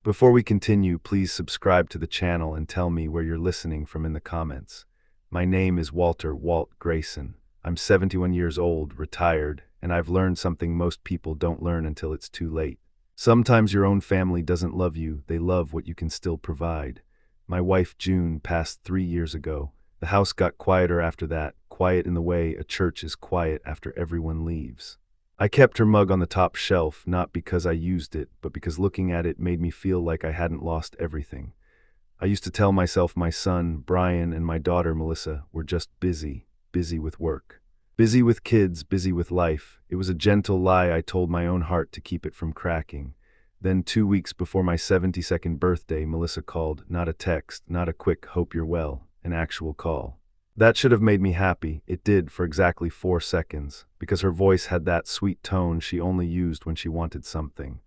Before we continue, please subscribe to the channel and tell me where you're listening from in the comments. My name is Walter Walt Grayson. I'm 71 years old, retired, and I've learned something most people don't learn until it's too late. Sometimes your own family doesn't love you, they love what you can still provide. My wife June passed 3 years ago. The house got quieter after that, quiet in the way a church is quiet after everyone leaves. I kept her mug on the top shelf, not because I used it, but because looking at it made me feel like I hadn't lost everything. I used to tell myself my son, Brian, and my daughter, Melissa, were just busy with work. Busy with kids, busy with life. It was a gentle lie I told my own heart to keep it from cracking. Then 2 weeks before my 72nd birthday, Melissa called, not a text, not a quick "hope you're well," an actual call. That should have made me happy. It did for exactly 4 seconds, because her voice had that sweet tone she only used when she wanted something.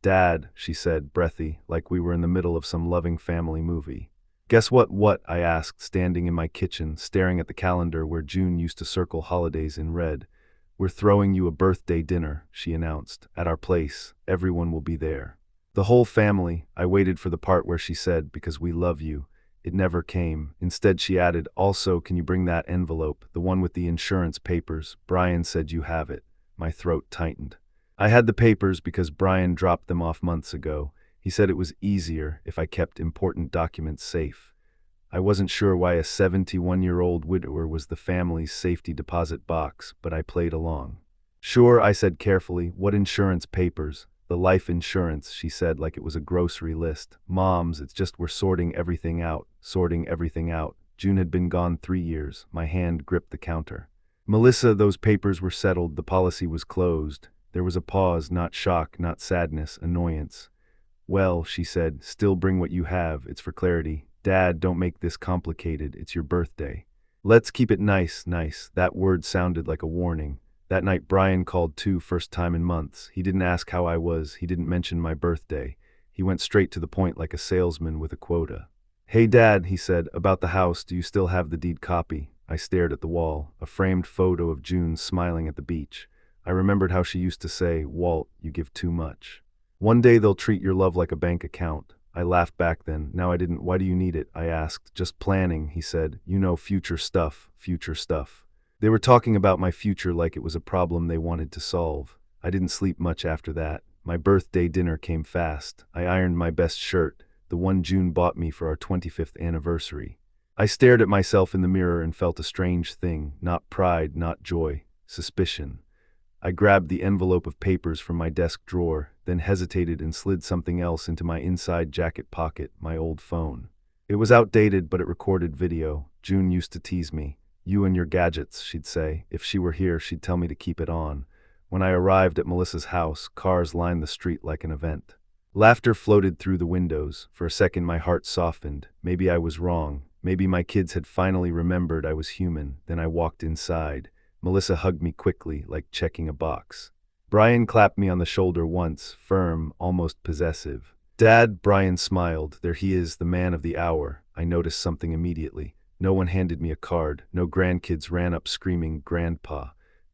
"Dad," she said, breathy, like we were in the middle of some loving family movie. "Guess what?" I asked, standing in my kitchen, staring at the calendar where June used to circle holidays in red. "We're throwing you a birthday dinner," she announced, "at our place. Everyone will be there." The whole family. I waited for the part where she said, "because we love you." It never came. Instead, she added, "Also, can you bring that envelope, the one with the insurance papers? Brian said you have it." My throat tightened. I had the papers because Brian dropped them off months ago. He said it was easier if I kept important documents safe. I wasn't sure why a 71-year-old widower was the family's safety deposit box, but I played along. "Sure," I said carefully. "What insurance papers?" "The life insurance," she said like it was a grocery list. "Moms, it's just we're sorting everything out, sorting everything out." June had been gone 3 years. My hand gripped the counter. "Melissa, those papers were settled. The policy was closed." There was a pause, not shock, not sadness, annoyance. "Well," she said, "still bring what you have. It's for clarity. Dad, don't make this complicated. It's your birthday." "Let's keep it nice." That word sounded like a warning. That night Brian called too, first time in months. He didn't ask how I was. He didn't mention my birthday. He went straight to the point like a salesman with a quota. "Hey Dad," he said, "about the house, do you still have the deed copy?" I stared at the wall, a framed photo of June smiling at the beach. I remembered how she used to say, "Walt, you give too much. One day they'll treat your love like a bank account." I laughed back then. Now I didn't. "Why do you need it?" I asked. "Just planning," he said. "You know, future stuff, future stuff." They were talking about my future like it was a problem they wanted to solve. I didn't sleep much after that. My birthday dinner came fast. I ironed my best shirt, the one June bought me for our 25th anniversary. I stared at myself in the mirror and felt a strange thing, not pride, not joy, suspicion. I grabbed the envelope of papers from my desk drawer, then hesitated and slid something else into my inside jacket pocket, my old phone. It was outdated, but it recorded video. June used to tease me. "You and your gadgets," she'd say. If she were here, she'd tell me to keep it on. When I arrived at Melissa's house, cars lined the street like an event. Laughter floated through the windows. For a second, my heart softened. Maybe I was wrong. Maybe my kids had finally remembered I was human. Then I walked inside. Melissa hugged me quickly, like checking a box. Brian clapped me on the shoulder once, firm, almost possessive. "Dad," Brian smiled. "There he is, the man of the hour." I noticed something immediately. No one handed me a card. No grandkids ran up screaming, "Grandpa."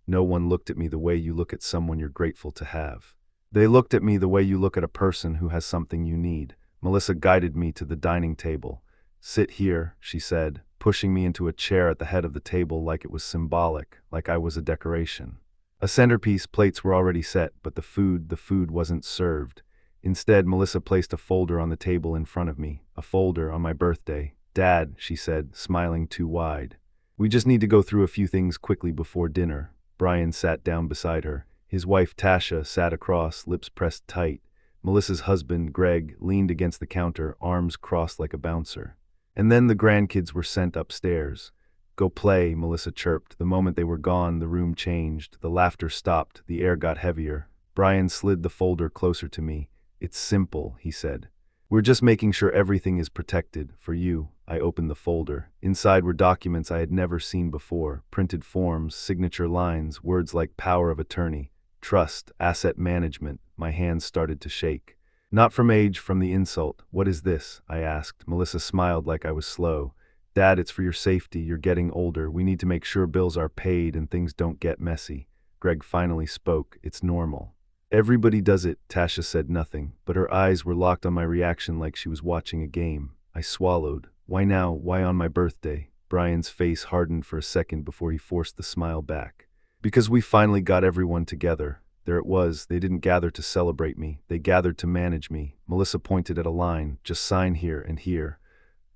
No one looked at me the way you look at someone you're grateful to have. They looked at me the way you look at a person who has something you need. Melissa guided me to the dining table. "Sit here," she said, pushing me into a chair at the head of the table like it was symbolic, like I was a decoration. A centerpiece, plates were already set, but the food wasn't served. Instead, Melissa placed a folder on the table in front of me, a folder on my birthday. "Dad," she said, smiling too wide. "We just need to go through a few things quickly before dinner." Brian sat down beside her. His wife, Tasha, sat across, lips pressed tight. Melissa's husband, Greg, leaned against the counter, arms crossed like a bouncer. And then the grandkids were sent upstairs. "Go play," Melissa chirped. The moment they were gone, the room changed. The laughter stopped. The air got heavier. Brian slid the folder closer to me. "It's simple," he said. "We're just making sure everything is protected, for you." I opened the folder. Inside were documents I had never seen before, printed forms, signature lines, words like power of attorney, trust, asset management. My hands started to shake. "Not from age, from the insult." "What is this?" I asked. Melissa smiled like I was slow. "Dad, it's for your safety. You're getting older. We need to make sure bills are paid and things don't get messy." Greg finally spoke. "It's normal." Everybody does it, Tasha said nothing, but her eyes were locked on my reaction like she was watching a game. I swallowed. Why now? Why on my birthday? Brian's face hardened for a second before he forced the smile back. Because we finally got everyone together. There it was. They didn't gather to celebrate me. They gathered to manage me. Melissa pointed at a line. Just sign here and here.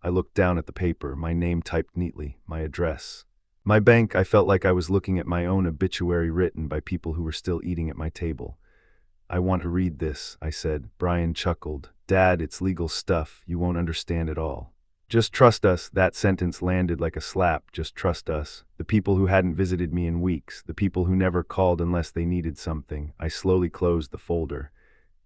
I looked down at the paper, my name typed neatly, my address. My bank. I felt like I was looking at my own obituary written by people who were still eating at my table. I want to read this, I said. Brian chuckled. Dad, it's legal stuff. You won't understand it all. Just trust us. That sentence landed like a slap. Just trust us. The people who hadn't visited me in weeks, the people who never called unless they needed something. I slowly closed the folder.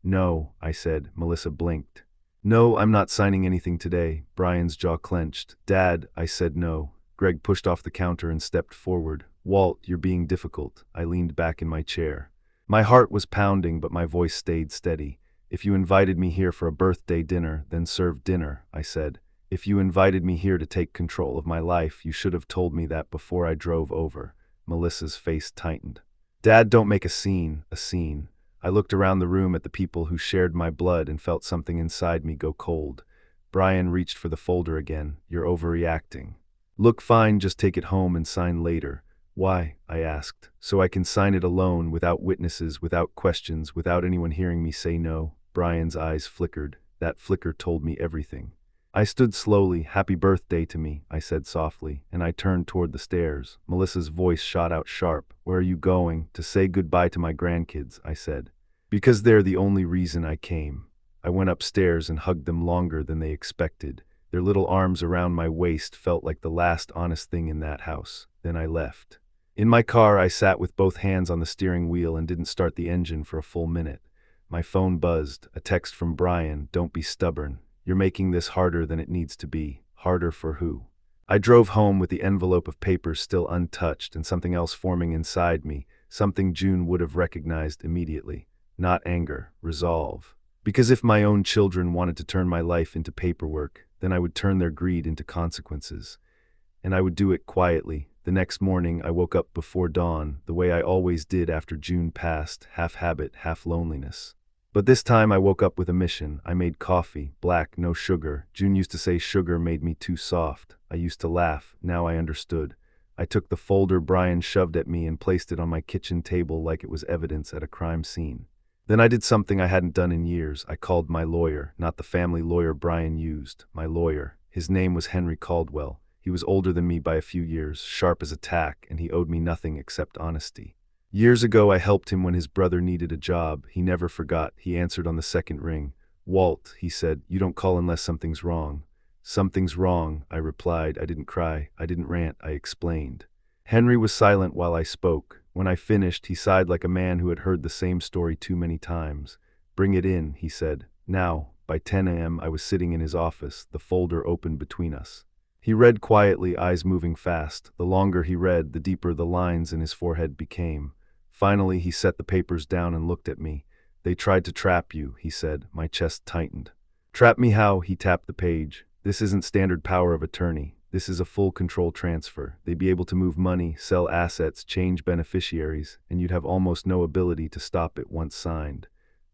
No, I said. Melissa blinked. No, I'm not signing anything today. Brian's jaw clenched. Dad, I said no. Greg pushed off the counter and stepped forward. Walt, you're being difficult. I leaned back in my chair. My heart was pounding, but my voice stayed steady. If you invited me here for a birthday dinner, then serve dinner, I said. If you invited me here to take control of my life, you should have told me that before I drove over. Melissa's face tightened. Dad, don't make a scene. I looked around the room at the people who shared my blood and felt something inside me go cold. Brian reached for the folder again. You're overreacting. Look fine, just take it home and sign later. Why? I asked. So I can sign it alone, without witnesses, without questions, without anyone hearing me say no. Brian's eyes flickered. That flicker told me everything. I stood slowly. Happy birthday to me, I said softly, and I turned toward the stairs. Melissa's voice shot out sharp. Where are you going? To say goodbye to my grandkids, I said. Because they're the only reason I came. I went upstairs and hugged them longer than they expected. Their little arms around my waist felt like the last honest thing in that house. Then I left. In my car, I sat with both hands on the steering wheel and didn't start the engine for a full minute. My phone buzzed. A text from Brian. Don't be stubborn. You're making this harder than it needs to be. Harder for who? I drove home with the envelope of papers still untouched and something else forming inside me, something June would have recognized immediately. Not anger, resolve. Because if my own children wanted to turn my life into paperwork, then I would turn their greed into consequences. And I would do it quietly. The next morning, I woke up before dawn, the way I always did after June passed, half habit, half loneliness. But this time I woke up with a mission. I made coffee, black, no sugar. June used to say sugar made me too soft. I used to laugh. Now I understood. I took the folder Brian shoved at me and placed it on my kitchen table like it was evidence at a crime scene. Then I did something I hadn't done in years. I called my lawyer, not the family lawyer Brian used. My lawyer. His name was Henry Caldwell. He was older than me by a few years, sharp as a tack, and he owed me nothing except honesty. Years ago, I helped him when his brother needed a job. He never forgot. He answered on the second ring. Walt, he said, you don't call unless something's wrong. Something's wrong, I replied. I didn't cry. I didn't rant. I explained. Henry was silent while I spoke. When I finished, he sighed like a man who had heard the same story too many times. Bring it in, he said. Now, by 10 a.m., I was sitting in his office, the folder open between us. He read quietly, eyes moving fast. The longer he read, the deeper the lines in his forehead became. Finally, he set the papers down and looked at me. They tried to trap you, he said. My chest tightened. Trap me how? He tapped the page. This isn't standard power of attorney. This is a full control transfer. They'd be able to move money, sell assets, change beneficiaries, and you'd have almost no ability to stop it once signed.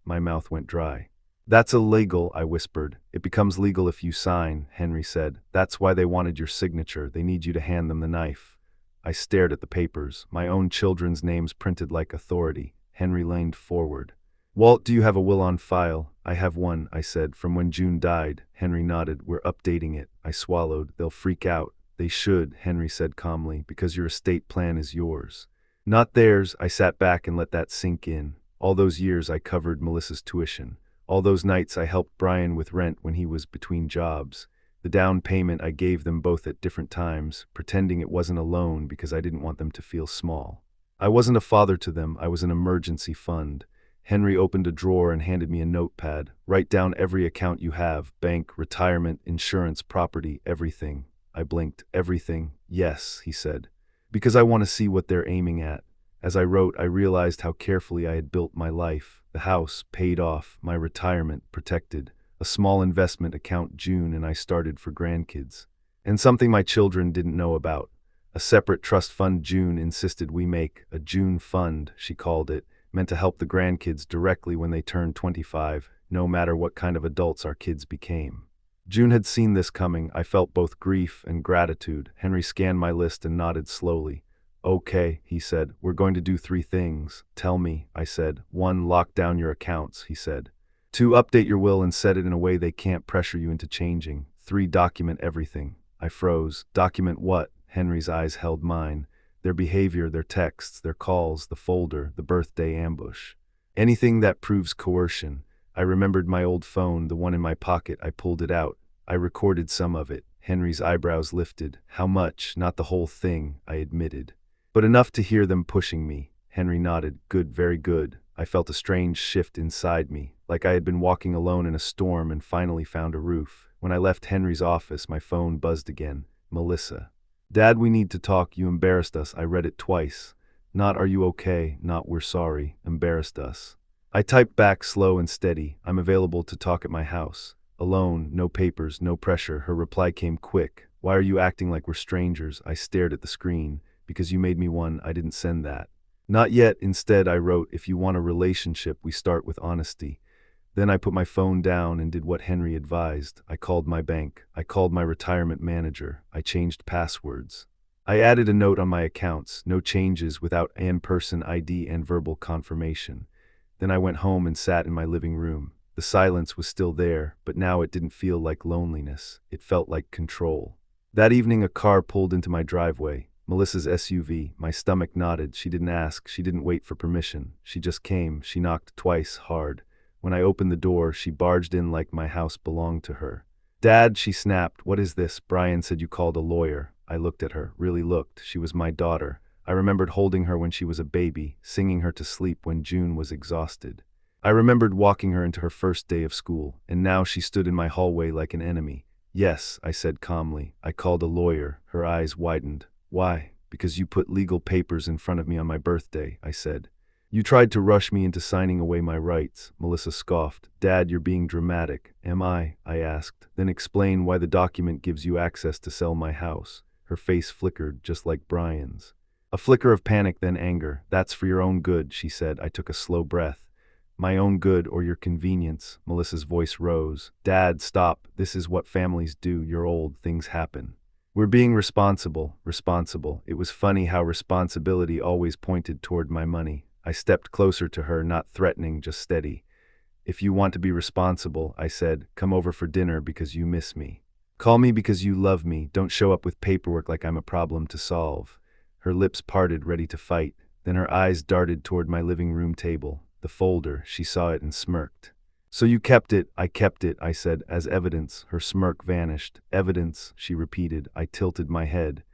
My mouth went dry. That's illegal, I whispered. It becomes legal if you sign, Henry said. That's why they wanted your signature. They need you to hand them the knife. I stared at the papers, my own children's names printed like authority. Henry leaned forward. Walt, do you have a will on file? I have one, I said, from when June died. Henry nodded. We're updating it. I swallowed. They'll freak out. They should, Henry said calmly, because your estate plan is yours. Not theirs. I sat back and let that sink in. All those years I covered Melissa's tuition. All those nights I helped Brian with rent when he was between jobs. The down payment I gave them both at different times, pretending it wasn't a loan because I didn't want them to feel small. I wasn't a father to them. I was an emergency fund. Henry opened a drawer and handed me a notepad. Write down every account you have, bank, retirement, insurance, property, everything. I blinked. Everything? Yes, he said. Because I want to see what they're aiming at. As I wrote, I realized how carefully I had built my life. The house, paid off, my retirement, protected. A small investment account June and I started for grandkids. And something my children didn't know about. A separate trust fund June insisted we make, a June fund, she called it. meant to help the grandkids directly when they turned 25, no matter what kind of adults our kids became. June had seen this coming. I felt both grief and gratitude. Henry scanned my list and nodded slowly. Okay, he said, we're going to do 3 things. Tell me, I said. 1, lock down your accounts, he said. 2, update your will and set it in a way they can't pressure you into changing. 3, document everything. I froze. Document what? Henry's eyes held mine. Their behavior, their texts, their calls, the folder, the birthday ambush. Anything that proves coercion. I remembered my old phone, the one in my pocket. I pulled it out. I recorded some of it. Henry's eyebrows lifted. How much? Not the whole thing, I admitted. But enough to hear them pushing me. Henry nodded. Good, very good. I felt a strange shift inside me, like I had been walking alone in a storm and finally found a roof. When I left Henry's office, my phone buzzed again. Melissa. Dad, we need to talk. You embarrassed us. I read it twice. Not are you okay, not we're sorry. Embarrassed us. I typed back slow and steady. I'm available to talk at my house. Alone, no papers, no pressure. Her reply came quick. Why are you acting like we're strangers? I stared at the screen. Because you made me one. I didn't send that. Not yet. Instead, I wrote, if you want a relationship, we start with honesty. Then I put my phone down and did what Henry advised. I called my bank. I called my retirement manager. I changed passwords. I added a note on my accounts, no changes without in-person ID and verbal confirmation. Then I went home and sat in my living room. The silence was still there, but now it didn't feel like loneliness. It felt like control. That evening, a car pulled into my driveway. Melissa's SUV. My stomach knotted. She didn't ask. She didn't wait for permission. She just came. She knocked twice, hard. When I opened the door, she barged in like my house belonged to her. Dad, she snapped. What is this? Brian said you called a lawyer. I looked at her, really looked. She was my daughter. I remembered holding her when she was a baby, singing her to sleep when June was exhausted. I remembered walking her into her first day of school, and now she stood in my hallway like an enemy. Yes, I said calmly. I called a lawyer. Her eyes widened. Why? Because you put legal papers in front of me on my birthday, I said. You tried to rush me into signing away my rights, Melissa scoffed. Dad, you're being dramatic. Am I asked. Then explain why the document gives you access to sell my house. Her face flickered, just like Brian's. A flicker of panic, then anger. That's for your own good, she said. I took a slow breath. My own good or your convenience, Melissa's voice rose. Dad, stop. This is what families do. You're old. Things happen. We're being responsible. It was funny how responsibility always pointed toward my money. I stepped closer to her, not threatening, just steady. If you want to be responsible, I said, come over for dinner because you miss me. Call me because you love me. Don't show up with paperwork like I'm a problem to solve. Her lips parted, ready to fight. Then her eyes darted toward my living room table. The folder, she saw it and smirked. So you kept it. I kept it, I said, as evidence. Her smirk vanished. Evidence, she repeated. I tilted my head.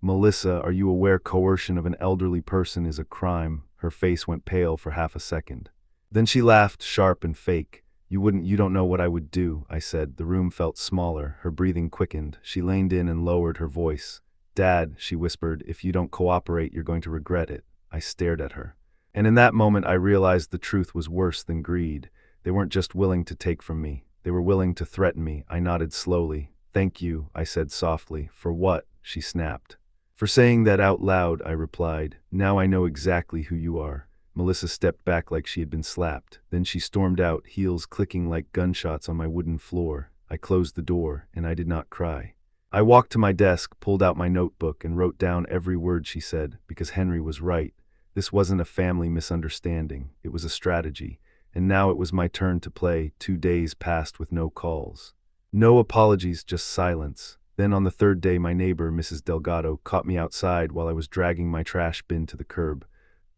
Melissa, are you aware coercion of an elderly person is a crime? Her face went pale for half a second. Then she laughed, sharp and fake. You don't know what I would do, I said. The room felt smaller. Her breathing quickened. She leaned in and lowered her voice. Dad, she whispered, if you don't cooperate, you're going to regret it. I stared at her. And in that moment, I realized the truth was worse than greed. They weren't just willing to take from me. They were willing to threaten me. I nodded slowly. Thank you, I said softly. For what? She snapped. For saying that out loud, I replied. Now I know exactly who you are. Melissa stepped back like she had been slapped. Then she stormed out, heels clicking like gunshots on my wooden floor. I closed the door, and I did not cry. I walked to my desk, pulled out my notebook, and wrote down every word she said, because Henry was right. This wasn't a family misunderstanding. It was a strategy. And now it was my turn to play. 2 days passed with no calls. No apologies, just silence. Then on the 3rd day, my neighbor, Mrs. Delgado, caught me outside while I was dragging my trash bin to the curb.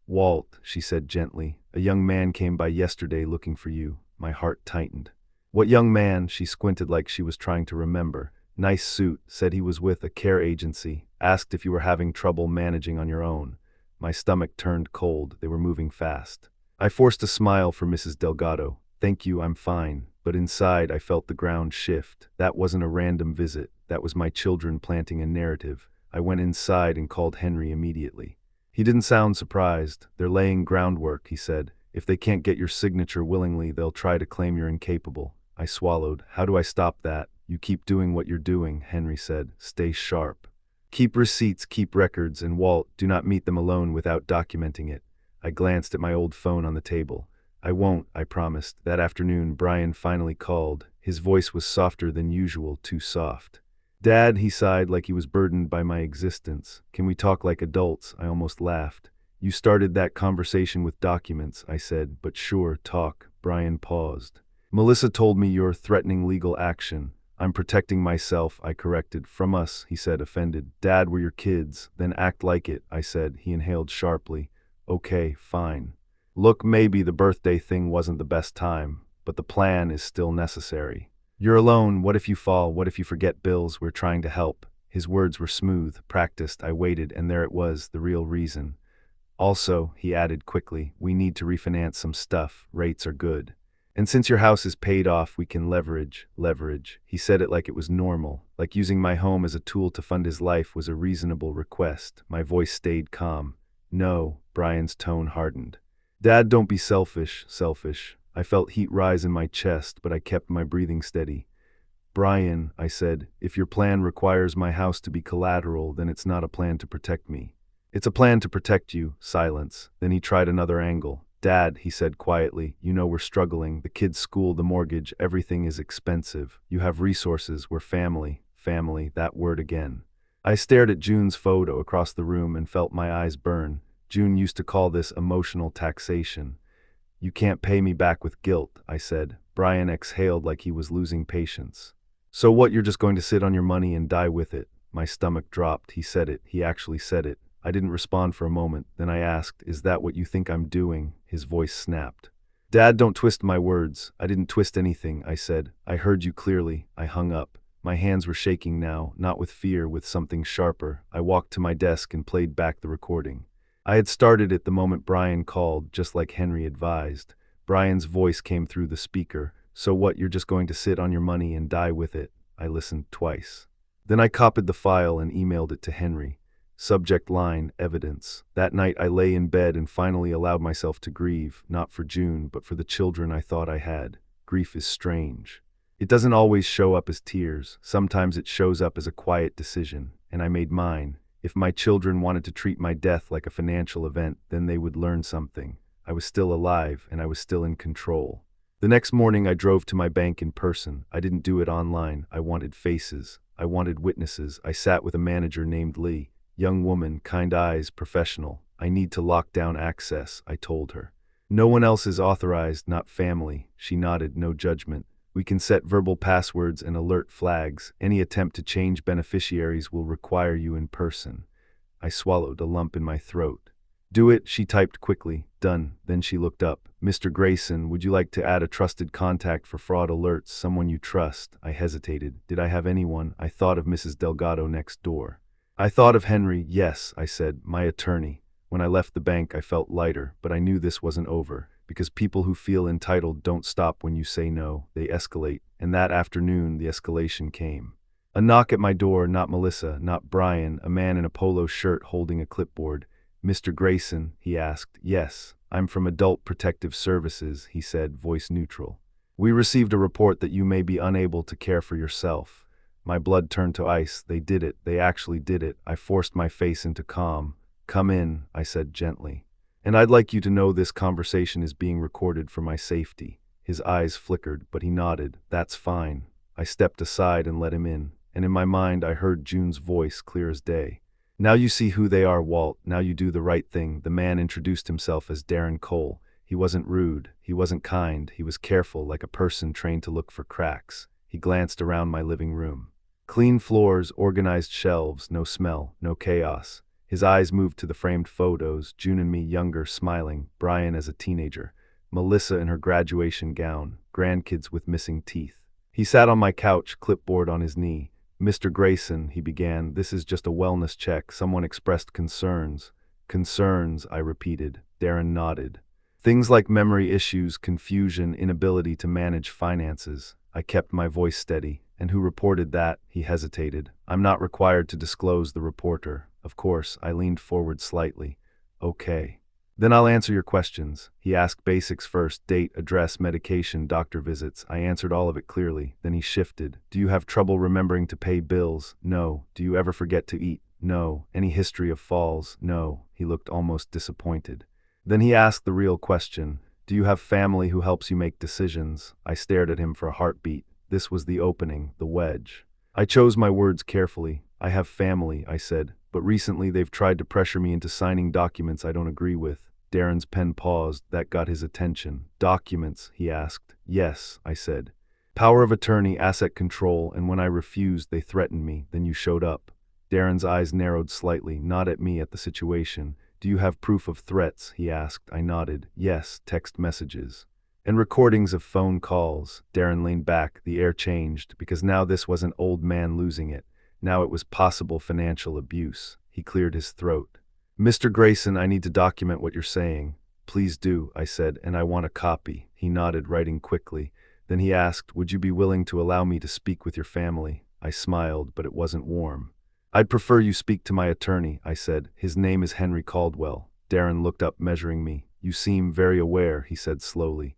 Walt, she said gently, a young man came by yesterday looking for you. My heart tightened. What young man? She squinted like she was trying to remember. Nice suit, said he was with a care agency, asked if you were having trouble managing on your own. My stomach turned cold. They were moving fast. I forced a smile for Mrs. Delgado. Thank you, I'm fine. But inside, I felt the ground shift. That wasn't a random visit. That was my children planting a narrative. I went inside and called Henry immediately. He didn't sound surprised. They're laying groundwork, he said. If they can't get your signature willingly, they'll try to claim you're incapable. I swallowed. How do I stop that? You keep doing what you're doing, Henry said. Stay sharp. Keep receipts, keep records, and Walt, do not meet them alone without documenting it. I glanced at my old phone on the table. I won't, I promised. That afternoon, Brian finally called. His voice was softer than usual, too soft. Dad, he sighed like he was burdened by my existence. Can we talk like adults? I almost laughed. You started that conversation with documents, I said, but sure, talk. Brian paused. Melissa told me you're threatening legal action. I'm protecting myself, I corrected. From us, he said, offended. Dad, we're your kids. Then act like it, I said. He inhaled sharply. Okay, fine. Look, maybe the birthday thing wasn't the best time, but the plan is still necessary. You're alone. What if you fall? What if you forget bills? We're trying to help. His words were smooth, practiced. I waited, and there it was, the real reason. Also, he added quickly, we need to refinance some stuff. Rates are good. And since your house is paid off, we can leverage. He said it like it was normal, like using my home as a tool to fund his life was a reasonable request. My voice stayed calm. No, Brian's tone hardened. Dad, don't be selfish. I felt heat rise in my chest, but I kept my breathing steady. Brian, I said, if your plan requires my house to be collateral, then it's not a plan to protect me. It's a plan to protect you. Silence. Then he tried another angle. Dad, he said quietly, you know we're struggling. The kids' school, the mortgage, everything is expensive. You have resources. We're family. Family, that word again. I stared at June's photo across the room and felt my eyes burn. June used to call this emotional taxation. You can't pay me back with guilt, I said. Brian exhaled like he was losing patience. So what, you're just going to sit on your money and die with it? My stomach dropped. He said it. He actually said it. I didn't respond for a moment. Then I asked, is that what you think I'm doing? His voice snapped. Dad, don't twist my words. I didn't twist anything, I said. I heard you clearly. I hung up. My hands were shaking now, not with fear, with something sharper. I walked to my desk and played back the recording. I had started it the moment Brian called, just like Henry advised. Brian's voice came through the speaker. So what, you're just going to sit on your money and die with it? I listened twice. Then I copied the file and emailed it to Henry. Subject line, evidence. That night I lay in bed and finally allowed myself to grieve, not for June, but for the children I thought I had. Grief is strange. It doesn't always show up as tears. Sometimes it shows up as a quiet decision, and I made mine. If my children wanted to treat my death like a financial event, then they would learn something. I was still alive, and I was still in control. The next morning I drove to my bank in person. I didn't do it online. I wanted faces. I wanted witnesses. I sat with a manager named Lee. Young woman, kind eyes, professional. I need to lock down access, I told her. No one else is authorized, not family. She nodded, no judgment. We can set verbal passwords and alert flags. Any attempt to change beneficiaries will require you in person. I swallowed, a lump in my throat. Do it, she typed quickly. Done. Then she looked up. Mr. Grayson, would you like to add a trusted contact for fraud alerts, someone you trust? I hesitated. Did I have anyone? I thought of Mrs. Delgado next door. I thought of Henry. Yes, I said, my attorney. When I left the bank, I felt lighter, but I knew this wasn't over, because people who feel entitled don't stop when you say no, they escalate, and that afternoon the escalation came. A knock at my door, not Melissa, not Brian, a man in a polo shirt holding a clipboard. Mr. Grayson, he asked. Yes, I'm from Adult Protective Services, he said, voice neutral. We received a report that you may be unable to care for yourself. My blood turned to ice. They did it. They actually did it. I forced my face into calm. Come in, I said gently. And I'd like you to know this conversation is being recorded for my safety. His eyes flickered, but he nodded. That's fine. I stepped aside and let him in, and in my mind I heard June's voice clear as day. Now you see who they are, Walt. Now you do the right thing. The man introduced himself as Darren Cole. He wasn't rude. He wasn't kind. He was careful, like a person trained to look for cracks. He glanced around my living room. Clean floors, organized shelves, no smell, no chaos. His eyes moved to the framed photos, June and me younger, smiling, Brian as a teenager, Melissa in her graduation gown, grandkids with missing teeth. He sat on my couch, clipboard on his knee. Mr. Grayson, he began, this is just a wellness check. Someone expressed concerns. Concerns, I repeated. Darren nodded. Things like memory issues, confusion, inability to manage finances. I kept my voice steady. And who reported that? He hesitated. I'm not required to disclose the reporter. Of course, I leaned forward slightly. Okay. Then I'll answer your questions. He asked basics first, date, address, medication, doctor visits. I answered all of it clearly. Then he shifted. Do you have trouble remembering to pay bills? No. Do you ever forget to eat? No. Any history of falls? No. He looked almost disappointed. Then he asked the real question. Do you have family who helps you make decisions? I stared at him for a heartbeat. This was the opening, the wedge. I chose my words carefully. I have family, I said, but recently they've tried to pressure me into signing documents I don't agree with. Darren's pen paused. That got his attention. Documents, he asked. Yes, I said. Power of attorney, asset control, and when I refused, they threatened me. Then you showed up. Darren's eyes narrowed slightly, not at me, at the situation. Do you have proof of threats? He asked. I nodded. Yes, text messages. And recordings of phone calls. Darren leaned back. The air changed, because now this wasn't old man losing it. Now it was possible financial abuse. He cleared his throat. Mr. Grayson, I need to document what you're saying. Please do, I said, and I want a copy. He nodded, writing quickly. Then he asked, would you be willing to allow me to speak with your family? I smiled, but it wasn't warm. I'd prefer you speak to my attorney, I said. His name is Henry Caldwell. Darren looked up, measuring me. You seem very aware, he said slowly.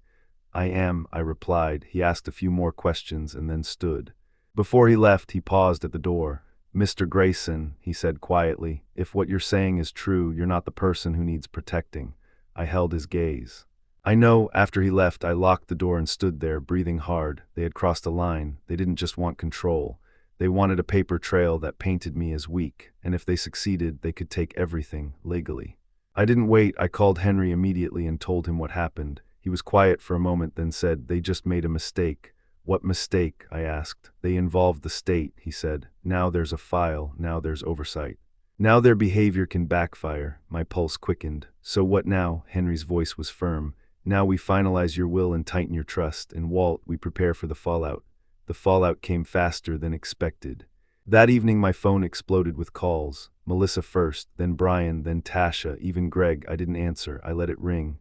I am, I replied. He asked a few more questions and then stood. Before he left, he paused at the door. Mr. Grayson, he said quietly, if what you're saying is true, you're not the person who needs protecting. I held his gaze. I know, after he left, I locked the door and stood there, breathing hard. They had crossed a line. They didn't just want control. They wanted a paper trail that painted me as weak, and if they succeeded, they could take everything, legally. I didn't wait. I called Henry immediately and told him what happened. He was quiet for a moment, then said, they just made a mistake. What mistake? I asked. They involved the state, he said. Now there's a file, now there's oversight. Now their behavior can backfire. My pulse quickened. So what now? Henry's voice was firm. Now we finalize your will and tighten your trust, and Walt, we prepare for the fallout. The fallout came faster than expected. That evening my phone exploded with calls. Melissa first, then Brian, then Tasha, even Greg. I didn't answer. I let it ring.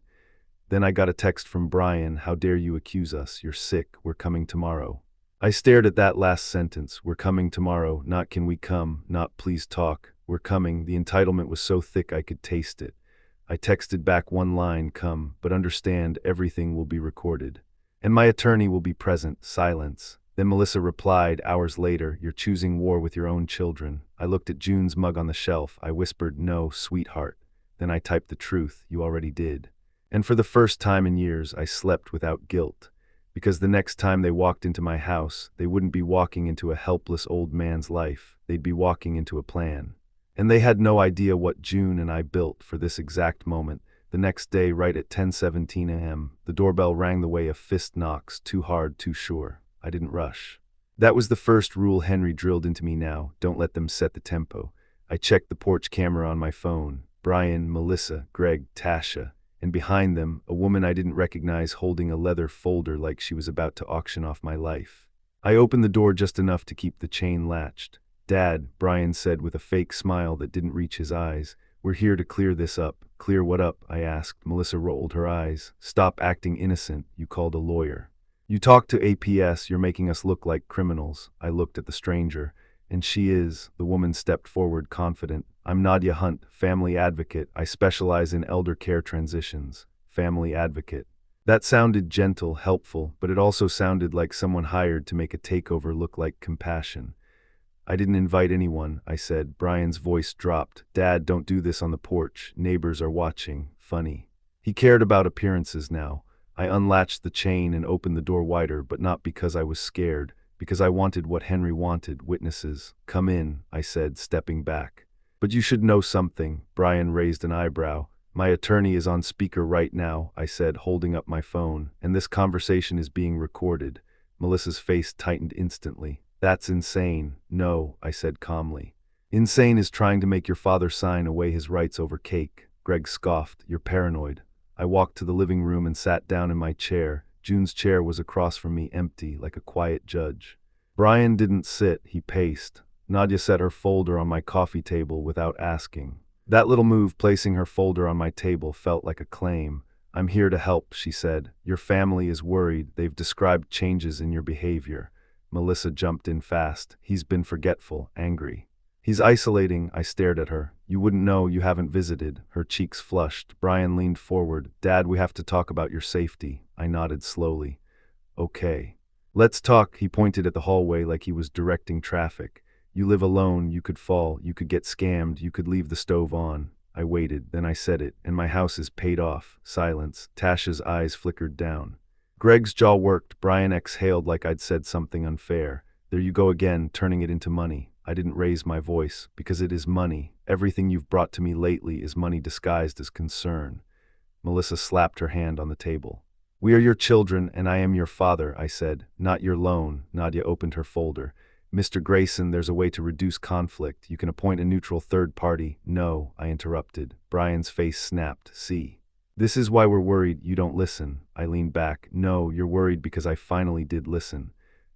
Then I got a text from Brian. How dare you accuse us? You're sick. We're coming tomorrow. I stared at that last sentence. We're coming tomorrow. Not can we come, not please talk. We're coming. The entitlement was so thick I could taste it. I texted back one line, come, but understand everything will be recorded. And my attorney will be present. Silence. Then Melissa replied, hours later, you're choosing war with your own children. I looked at June's mug on the shelf. I whispered, no, sweetheart. Then I typed the truth. You already did. And for the first time in years, I slept without guilt. Because the next time they walked into my house, they wouldn't be walking into a helpless old man's life. They'd be walking into a plan. And they had no idea what June and I built for this exact moment. The next day, right at 10:17 a.m., the doorbell rang the way a fist knocks, too hard, too sure. I didn't rush. That was the first rule Henry drilled into me now. Don't let them set the tempo. I checked the porch camera on my phone. Brian, Melissa, Greg, Tasha. And behind them, a woman I didn't recognize holding a leather folder like she was about to auction off my life. I opened the door just enough to keep the chain latched. Dad, Brian said with a fake smile that didn't reach his eyes, we're here to clear this up. Clear what up? I asked. Melissa rolled her eyes. Stop acting innocent. You called a lawyer. You talked to APS. You're making us look like criminals. I looked at the stranger. And she is. The woman stepped forward, confident. I'm Nadia Hunt, family advocate. I specialize in elder care transitions. Family advocate. That sounded gentle, helpful, but it also sounded like someone hired to make a takeover look like compassion. I didn't invite anyone, I said. Brian's voice dropped. Dad, don't do this on the porch. Neighbors are watching. Funny. He cared about appearances now. I unlatched the chain and opened the door wider, but not because I was scared. Because I wanted what Henry wanted, witnesses. Come in, I said, stepping back. But you should know something. Brian raised an eyebrow. My attorney is on speaker right now, I said, holding up my phone, and this conversation is being recorded. Melissa's face tightened instantly. That's insane. No, I said calmly. Insane is trying to make your father sign away his rights over cake. Greg scoffed. You're paranoid. I walked to the living room and sat down in my chair. June's chair was across from me, empty, like a quiet judge. Brian didn't sit, he paced. Nadia set her folder on my coffee table without asking. That little move, placing her folder on my table, felt like a claim. I'm here to help, she said. Your family is worried. They've described changes in your behavior. Melissa jumped in fast. He's been forgetful, angry. He's isolating. I stared at her. You wouldn't know, you haven't visited. Her cheeks flushed. Brian leaned forward. Dad, we have to talk about your safety. I nodded slowly. Okay. Let's talk. He pointed at the hallway like he was directing traffic. You live alone. You could fall. You could get scammed. You could leave the stove on. I waited, then I said it, and my house is paid off. Silence. Tasha's eyes flickered down. Greg's jaw worked. Brian exhaled like I'd said something unfair. There you go again, turning it into money. I didn't raise my voice, because it is money. Everything you've brought to me lately is money disguised as concern. Melissa slapped her hand on the table. We are your children, and I am your father, I said. Not your loan. Nadia opened her folder. Mr. Grayson, there's a way to reduce conflict. You can appoint a neutral third party. No, I interrupted. Brian's face snapped. See. This is why we're worried you don't listen. I leaned back. No, you're worried because I finally did listen.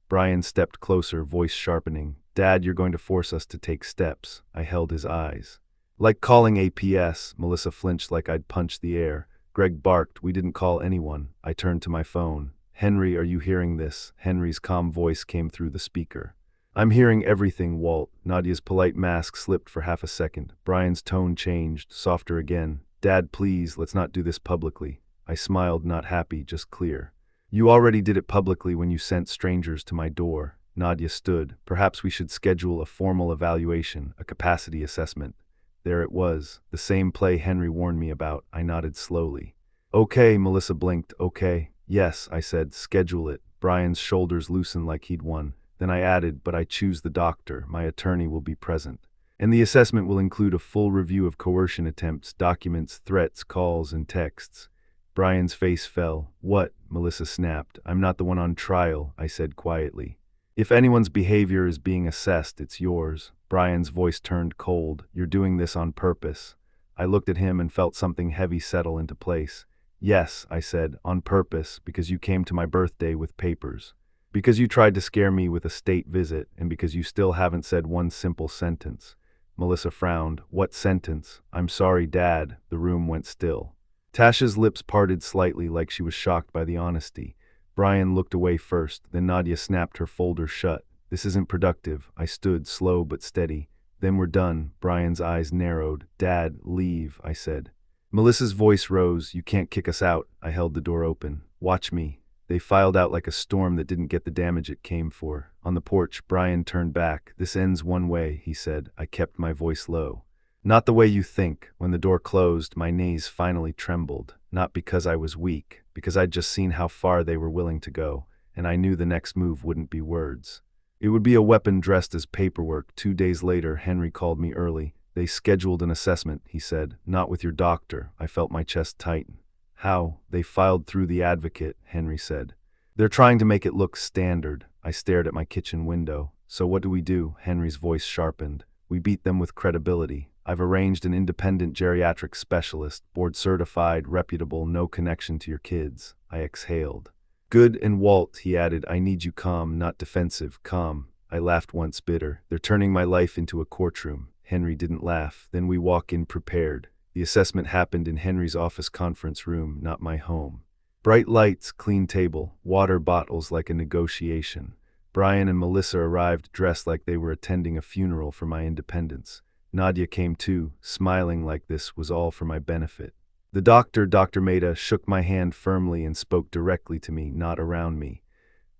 Brian stepped closer, voice sharpening. Dad, you're going to force us to take steps. I held his eyes. Like calling APS, Melissa flinched like I'd punched the air. Greg barked. We didn't call anyone. I turned to my phone. Henry, are you hearing this? Henry's calm voice came through the speaker. I'm hearing everything, Walt. Nadia's polite mask slipped for half a second. Brian's tone changed, softer again. Dad, please, let's not do this publicly. I smiled, not happy, just clear. You already did it publicly when you sent strangers to my door. Nadia stood. Perhaps we should schedule a formal evaluation, a capacity assessment. There it was, the same play Henry warned me about. I nodded slowly. Okay, Melissa blinked. Okay. Yes, I said, schedule it. Brian's shoulders loosened like he'd won. Then I added, but I choose the doctor. My attorney will be present. And the assessment will include a full review of coercion attempts, documents, threats, calls, and texts. Brian's face fell. What? Melissa snapped. I'm not the one on trial, I said quietly. If anyone's behavior is being assessed, it's yours. Brian's voice turned cold. You're doing this on purpose. I looked at him and felt something heavy settle into place. Yes, I said, on purpose, because you came to my birthday with papers. Because you tried to scare me with a state visit, and because you still haven't said one simple sentence. Melissa frowned. What sentence? I'm sorry, Dad. The room went still. Tasha's lips parted slightly like she was shocked by the honesty. Brian looked away first, then Nadia snapped her folder shut. This isn't productive. I stood, slow but steady. Then we're done. Brian's eyes narrowed. Dad, leave, I said. Melissa's voice rose. You can't kick us out. I held the door open. Watch me. They filed out like a storm that didn't get the damage it came for. On the porch, Brian turned back. This ends one way, he said. I kept my voice low. Not the way you think. When the door closed, my knees finally trembled. Not because I was weak, because I'd just seen how far they were willing to go, and I knew the next move wouldn't be words. It would be a weapon dressed as paperwork. 2 days later, Henry called me early. They scheduled an assessment, he said. Not with your doctor. I felt my chest tighten. How? They filed through the advocate, Henry said. They're trying to make it look standard. I stared at my kitchen window. So what do? Henry's voice sharpened. We beat them with credibility. I've arranged an independent geriatric specialist, board certified, reputable, no connection to your kids. I exhaled. Good, and Walt, he added, I need you calm, not defensive, calm. I laughed once bitter. They're turning my life into a courtroom. Henry didn't laugh. Then we walk in prepared. The assessment happened in Henry's office conference room, not my home. Bright lights, clean table, water bottles like a negotiation. Brian and Melissa arrived dressed like they were attending a funeral for my independence. Nadia came too, smiling like this was all for my benefit. The doctor, Dr. Maida, shook my hand firmly and spoke directly to me, not around me.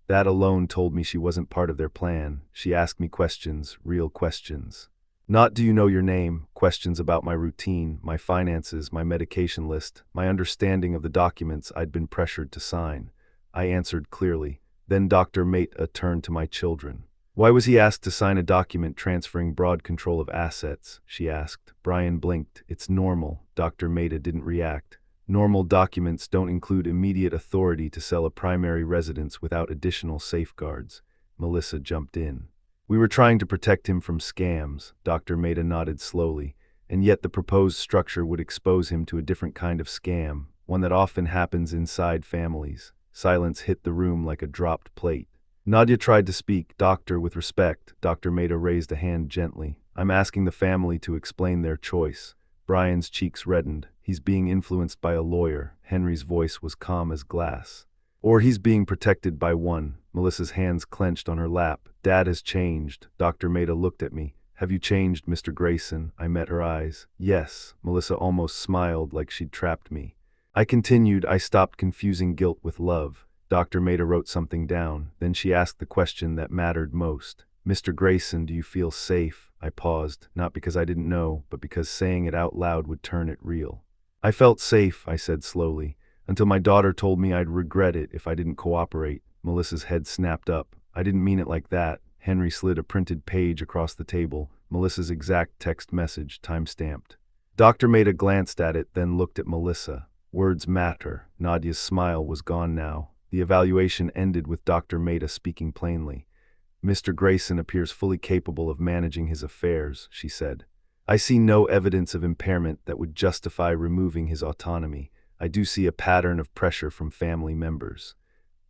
That alone told me she wasn't part of their plan. She asked me questions, real questions. Not do you know your name, questions about my routine, my finances, my medication list, my understanding of the documents I'd been pressured to sign. I answered clearly. Then Dr. Maida turned to my children. Why was he asked to sign a document transferring broad control of assets? She asked. Brian blinked. It's normal. Dr. Maida didn't react. Normal documents don't include immediate authority to sell a primary residence without additional safeguards. Melissa jumped in. We were trying to protect him from scams. Dr. Maida nodded slowly. And yet the proposed structure would expose him to a different kind of scam, one that often happens inside families. Silence hit the room like a dropped plate. Nadia tried to speak. Doctor, with respect. Dr. Maida raised a hand gently. I'm asking the family to explain their choice. Brian's cheeks reddened. He's being influenced by a lawyer. Henry's voice was calm as glass. Or he's being protected by one. Melissa's hands clenched on her lap. Dad has changed. Dr. Maida looked at me. Have you changed, Mr. Grayson? I met her eyes. Yes. Melissa almost smiled like she'd trapped me. I continued. I stopped confusing guilt with love. Dr. Maida wrote something down. Then she asked the question that mattered most. Mr. Grayson, do you feel safe? I paused, not because I didn't know, but because saying it out loud would turn it real. I felt safe, I said slowly, until my daughter told me I'd regret it if I didn't cooperate. Melissa's head snapped up. I didn't mean it like that. Henry slid a printed page across the table, Melissa's exact text message, time-stamped. Dr. Maida glanced at it, then looked at Melissa. Words matter. Nadia's smile was gone now. The evaluation ended with Dr. Maida speaking plainly. Mr. Grayson appears fully capable of managing his affairs, she said. I see no evidence of impairment that would justify removing his autonomy. I do see a pattern of pressure from family members.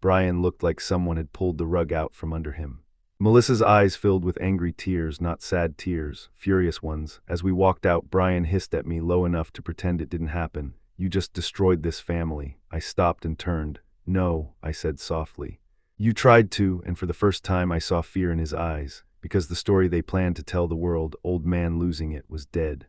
Brian looked like someone had pulled the rug out from under him. Melissa's eyes filled with angry tears, not sad tears, furious ones. As we walked out, Brian hissed at me low enough to pretend it didn't happen. You just destroyed this family. I stopped and turned. No, I said softly. You tried to, and for the first time I saw fear in his eyes, because the story they planned to tell the world, old man losing it, was dead.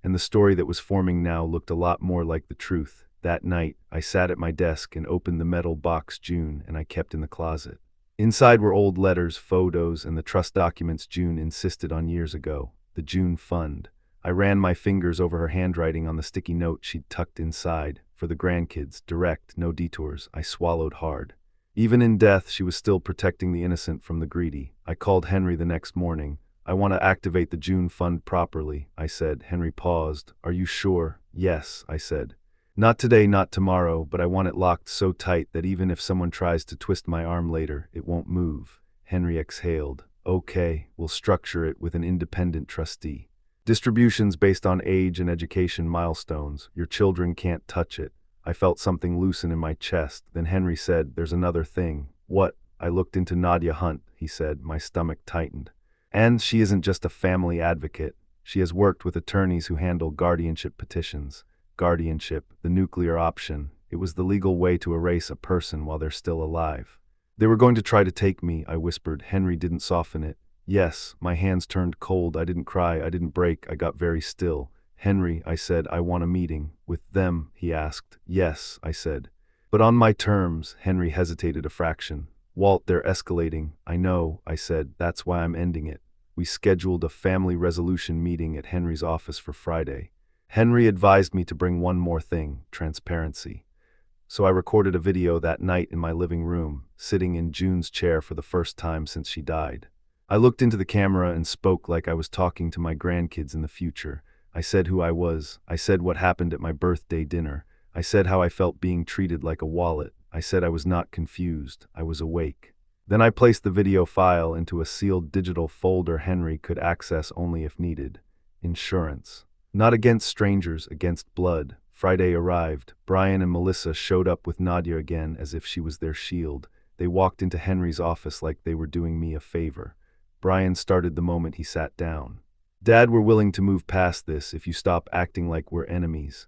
And the story that was forming now looked a lot more like the truth. That night, I sat at my desk and opened the metal box June and I kept in the closet. Inside were old letters, photos, and the trust documents June insisted on years ago, the June Fund. I ran my fingers over her handwriting on the sticky note she'd tucked inside. For the grandkids, direct, no detours. I swallowed hard. Even in death, she was still protecting the innocent from the greedy. I called Henry the next morning. I want to activate the June Fund properly, I said. Henry paused. Are you sure? Yes, I said. Not today, not tomorrow, but I want it locked so tight that even if someone tries to twist my arm later, it won't move. Henry exhaled. Okay, we'll structure it with an independent trustee. Distributions based on age and education milestones. Your children can't touch it. I felt something loosen in my chest. Then Henry said, there's another thing. What? I looked into Nadia Hunt, he said. My stomach tightened. And she isn't just a family advocate. She has worked with attorneys who handle guardianship petitions. Guardianship, the nuclear option. It was the legal way to erase a person while they're still alive. They were going to try to take me, I whispered. Henry didn't soften it. Yes, my hands turned cold. I didn't cry. I didn't break. I got very still. Henry, I said, I want a meeting. With them, he asked. Yes, I said. But on my terms. Henry hesitated a fraction. Walt, they're escalating. I know, I said. That's why I'm ending it. We scheduled a family resolution meeting at Henry's office for Friday. Henry advised me to bring one more thing, transparency. So I recorded a video that night in my living room, sitting in June's chair for the first time since she died. I looked into the camera and spoke like I was talking to my grandkids in the future. I said who I was. I said what happened at my birthday dinner. I said how I felt being treated like a wallet. I said I was not confused. I was awake. Then I placed the video file into a sealed digital folder Henry could access only if needed. Insurance. Not against strangers, against blood. Friday arrived. Brian and Melissa showed up with Nadia again as if she was their shield. They walked into Henry's office like they were doing me a favor. Brian started the moment he sat down. Dad, we're willing to move past this if you stop acting like we're enemies.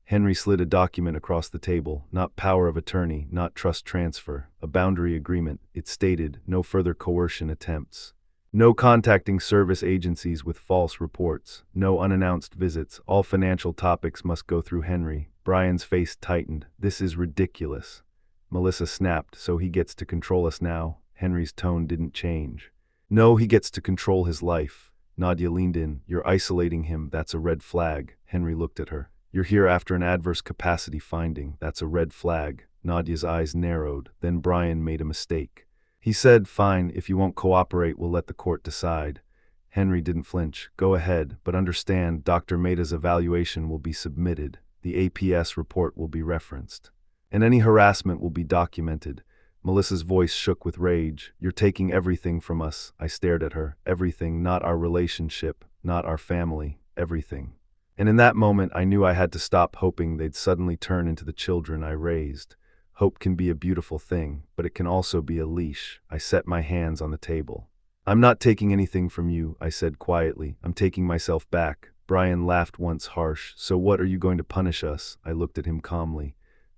Henry slid a document across the table, not power of attorney, not trust transfer, a boundary agreement. It stated, no further coercion attempts. No contacting service agencies with false reports. No unannounced visits. All financial topics must go through Henry. Brian's face tightened. This is ridiculous. Melissa snapped, so he gets to control us now. Henry's tone didn't change. No, he gets to control his life. Nadia leaned in. You're isolating him. That's a red flag. Henry looked at her. You're here after an adverse capacity finding. That's a red flag. Nadia's eyes narrowed. Then Brian made a mistake. He said, fine, if you won't cooperate, we'll let the court decide. Henry didn't flinch. Go ahead, but understand, Dr. Maida's evaluation will be submitted. The APS report will be referenced. And any harassment will be documented. Melissa's voice shook with rage. You're taking everything from us. I stared at her. Everything, not our relationship, not our family, everything. And in that moment, I knew I had to stop hoping they'd suddenly turn into the children I raised. Hope can be a beautiful thing, but it can also be a leash. I set my hands on the table. I'm not taking anything from you, I said quietly. I'm taking myself back. Brian laughed once harsh. So what, are you going to punish us? I looked at him calmly.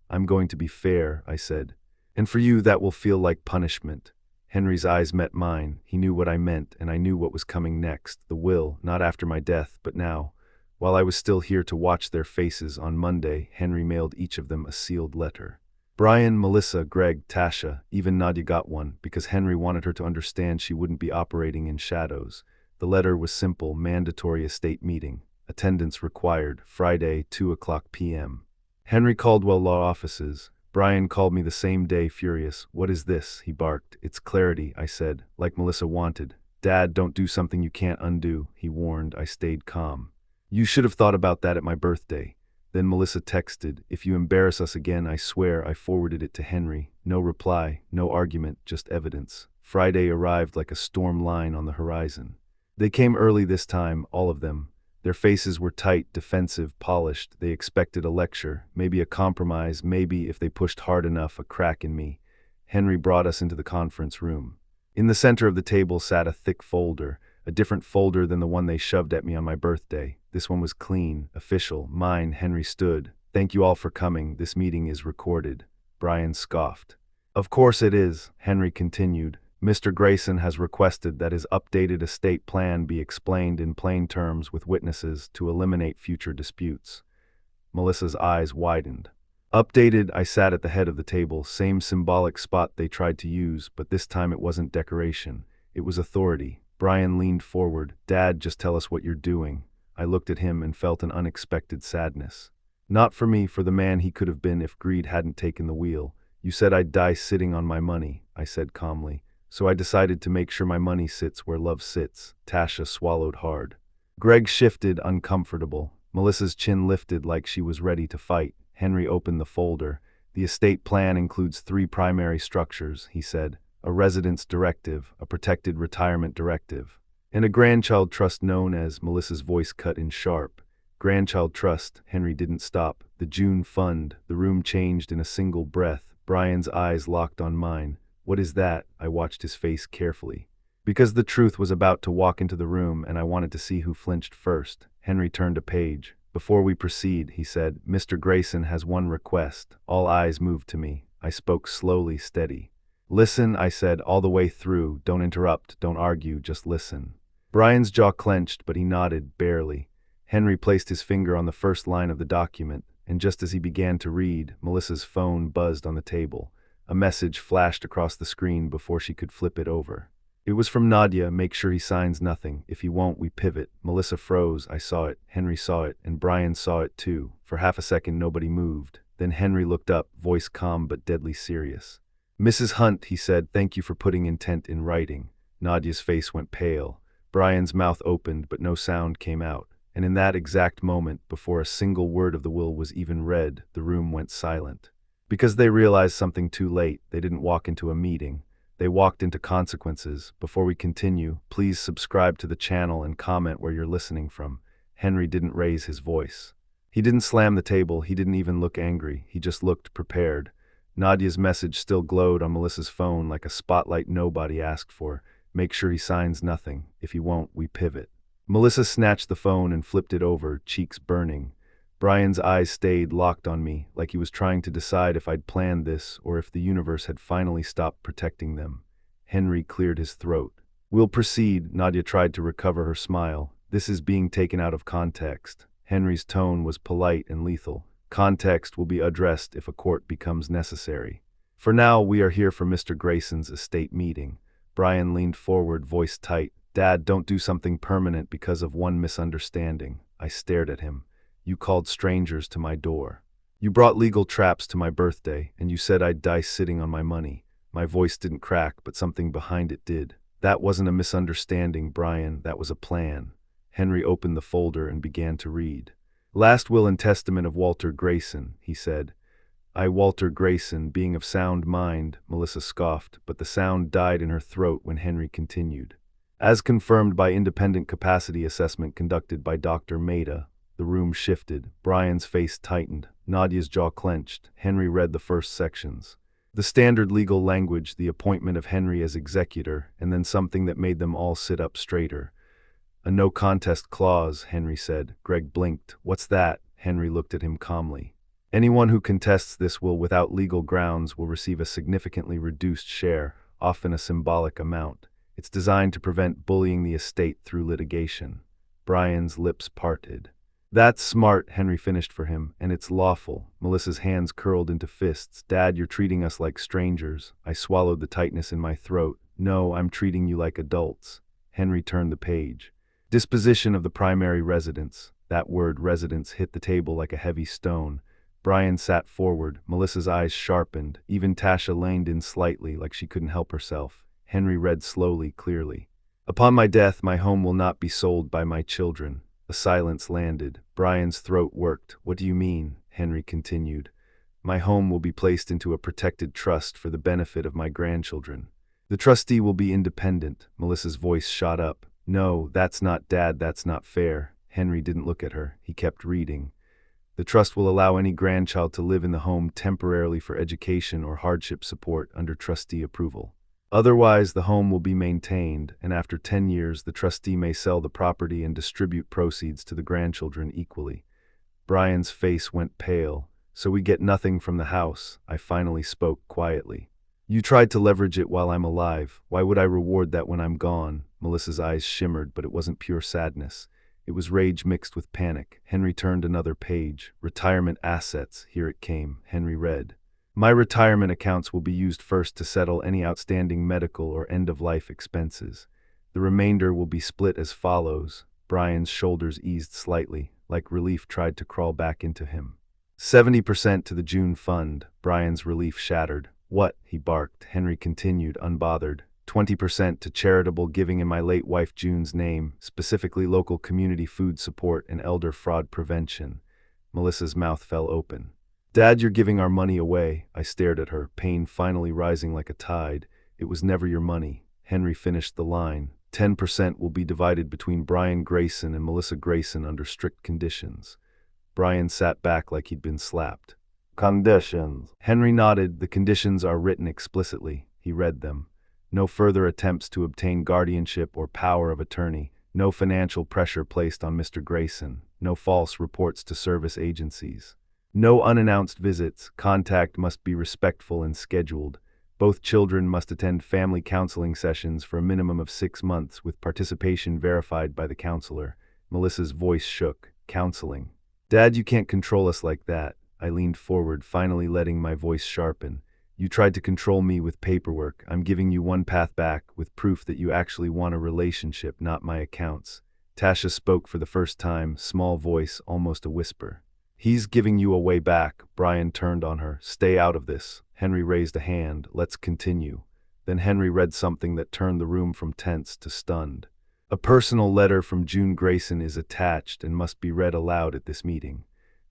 I'm going to be fair, I said. And for you, that will feel like punishment. Henry's eyes met mine. He knew what I meant, and I knew what was coming next. The will, not after my death, but now. While I was still here to watch their faces, on Monday, Henry mailed each of them a sealed letter. Brian, Melissa, Greg, Tasha, even Nadia got one because Henry wanted her to understand she wouldn't be operating in shadows. The letter was simple: mandatory estate meeting. Attendance required, Friday, 2:00 p.m. Henry Caldwell Law Offices. Brian called me the same day, furious. "What is this?" he barked. "It's clarity," I said, like Melissa wanted. "Dad, don't do something you can't undo," he warned. I stayed calm. "You should have thought about that at my birthday." Then Melissa texted, "If you embarrass us again, I swear." I forwarded it to Henry. No reply, no argument, just evidence. Friday arrived like a storm line on the horizon. They came early this time, all of them. Their faces were tight, defensive, polished. They expected a lecture, maybe a compromise, maybe, if they pushed hard enough, a crack in me. Henry brought us into the conference room. In the center of the table sat a thick folder, a different folder than the one they shoved at me on my birthday. This one was clean, official, mine. Henry stood. "Thank you all for coming. This meeting is recorded." Brian scoffed. "Of course it is," Henry continued. "Mr. Grayson has requested that his updated estate plan be explained in plain terms with witnesses to eliminate future disputes." Melissa's eyes widened. "Updated." I sat at the head of the table, same symbolic spot they tried to use, but this time it wasn't decoration. It was authority. Brian leaned forward. "Dad, just tell us what you're doing." I looked at him and felt an unexpected sadness. Not for me, for the man he could have been if greed hadn't taken the wheel. "You said I'd die sitting on my money," I said calmly. "So I decided to make sure my money sits where love sits." Tasha swallowed hard. Greg shifted, uncomfortable. Melissa's chin lifted like she was ready to fight. Henry opened the folder. "The estate plan includes 3 primary structures," he said. "A residence directive, a protected retirement directive, and a grandchild trust known as—" Melissa's voice cut in sharp. "Grandchild trust." Henry didn't stop. "The June fund." The room changed in a single breath. Brian's eyes locked on mine. "What is that?" I watched his face carefully. Because the truth was about to walk into the room and I wanted to see who flinched first. Henry turned a page. "Before we proceed," he said, "Mr. Grayson has one request." All eyes moved to me. I spoke slowly, steady. "Listen," I said, "all the way through. Don't interrupt, don't argue, just listen." Brian's jaw clenched, but he nodded, barely. Henry placed his finger on the first line of the document, and just as he began to read, Melissa's phone buzzed on the table. A message flashed across the screen before she could flip it over. It was from Nadia. "Make sure he signs nothing. If he won't, we pivot." Melissa froze. I saw it, Henry saw it, and Brian saw it too. For half a second nobody moved. Then Henry looked up, voice calm but deadly serious. "Mrs. Hunt," he said, "thank you for putting intent in writing." Nadia's face went pale. Brian's mouth opened, but no sound came out. And in that exact moment, before a single word of the will was even read, the room went silent. Because they realized something too late. They didn't walk into a meeting. They walked into consequences. Before we continue, please subscribe to the channel and comment where you're listening from. Henry didn't raise his voice. He didn't slam the table. He didn't even look angry. He just looked prepared. Nadia's message still glowed on Melissa's phone like a spotlight nobody asked for. "Make sure he signs nothing. If he won't, we pivot." Melissa snatched the phone and flipped it over, cheeks burning. Brian's eyes stayed locked on me, like he was trying to decide if I'd planned this or if the universe had finally stopped protecting them. Henry cleared his throat. "We'll proceed." Nadia tried to recover her smile. "This is being taken out of context." Henry's tone was polite and lethal. "Context will be addressed if a court becomes necessary. For now, we are here for Mr. Grayson's estate meeting." Brian leaned forward, voice tight. "Dad, don't do something permanent because of one misunderstanding." I stared at him. "You called strangers to my door. You brought legal traps to my birthday, and you said I'd die sitting on my money." My voice didn't crack, but something behind it did. "That wasn't a misunderstanding, Brian. That was a plan." Henry opened the folder and began to read. "Last will and testament of Walter Grayson," he said. "I, Walter Grayson, being of sound mind," Melissa scoffed, but the sound died in her throat when Henry continued. "As confirmed by independent capacity assessment conducted by Dr. Maida." The room shifted. Brian's face tightened. Nadia's jaw clenched. Henry read the first sections. The standard legal language, the appointment of Henry as executor, and then something that made them all sit up straighter. "A no contest clause," Henry said. Greg blinked. "What's that?" Henry looked at him calmly. "Anyone who contests this will without legal grounds will receive a significantly reduced share, often a symbolic amount. It's designed to prevent bullying the estate through litigation." Brian's lips parted. That's smart, Henry finished for him, and it's lawful. Melissa's hands curled into fists. Dad, you're treating us like strangers. I swallowed the tightness in my throat. No, I'm treating you like adults. Henry turned the page. Disposition of the primary residence. That word residence hit the table like a heavy stone. Brian sat forward, Melissa's eyes sharpened. Even Tasha leaned in slightly, like she couldn't help herself. Henry read slowly, clearly. Upon my death, my home will not be sold by my children. A silence landed. Brian's throat worked. What do you mean? Henry continued. My home will be placed into a protected trust for the benefit of my grandchildren. The trustee will be independent. Melissa's voice shot up. No, that's not Dad, that's not fair. Henry didn't look at her. He kept reading. The trust will allow any grandchild to live in the home temporarily for education or hardship support under trustee approval. Otherwise, the home will be maintained, and after 10 years, the trustee may sell the property and distribute proceeds to the grandchildren equally. Brian's face went pale. So we get nothing from the house, I finally spoke quietly. You tried to leverage it while I'm alive. Why would I reward that when I'm gone? Melissa's eyes shimmered, but it wasn't pure sadness. It was rage mixed with panic. Henry turned another page. Retirement assets. Here it came. Henry read. My retirement accounts will be used first to settle any outstanding medical or end-of-life expenses. The remainder will be split as follows. Brian's shoulders eased slightly, like relief tried to crawl back into him. 70% to the June fund. Brian's relief shattered. What? He barked. Henry continued, unbothered. 20% to charitable giving in my late wife June's name, specifically local community food support and elder fraud prevention. Melissa's mouth fell open. Dad, you're giving our money away. I stared at her, pain finally rising like a tide. It was never your money. Henry finished the line. 10% will be divided between Brian Grayson and Melissa Grayson under strict conditions. Brian sat back like he'd been slapped. Conditions. Henry nodded. The conditions are written explicitly. He read them. No further attempts to obtain guardianship or power of attorney. No financial pressure placed on Mr. Grayson. No false reports to service agencies. No unannounced visits. Contact must be respectful and scheduled. Both children must attend family counseling sessions for a minimum of 6 months with participation verified by the counselor. Melissa's voice shook. Counseling. Dad, you can't control us like that. I leaned forward, finally letting my voice sharpen. You tried to control me with paperwork. I'm giving you one path back, with proof that you actually want a relationship, not my accounts. Tasha spoke for the first time, small voice, almost a whisper. He's giving you a way back. Brian turned on her. Stay out of this. Henry raised a hand. Let's continue. Then Henry read something that turned the room from tense to stunned. A personal letter from June Grayson is attached and must be read aloud at this meeting.